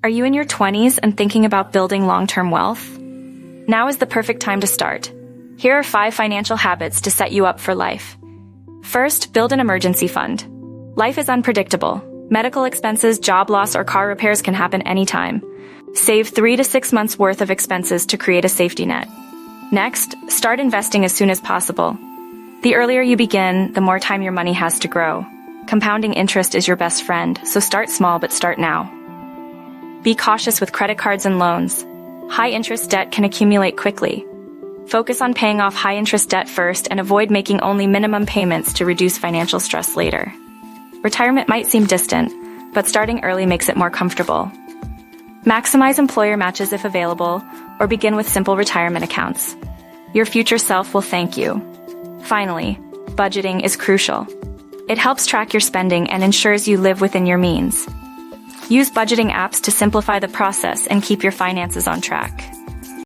Are you in your 20s and thinking about building long-term wealth? Now is the perfect time to start. Here are 5 financial habits to set you up for life. First, build an emergency fund. Life is unpredictable. Medical expenses, job loss, or car repairs can happen anytime. Save 3 to 6 months worth of expenses to create a safety net. Next, start investing as soon as possible. The earlier you begin, the more time your money has to grow. Compounding interest is your best friend, so start small but start now. Be cautious with credit cards and loans. High-interest debt can accumulate quickly. Focus on paying off high-interest debt first and avoid making only minimum payments to reduce financial stress later. Retirement might seem distant, but starting early makes it more comfortable. Maximize employer matches if available, or begin with simple retirement accounts. Your future self will thank you. Finally, budgeting is crucial. It helps track your spending and ensures you live within your means. Use budgeting apps to simplify the process and keep your finances on track.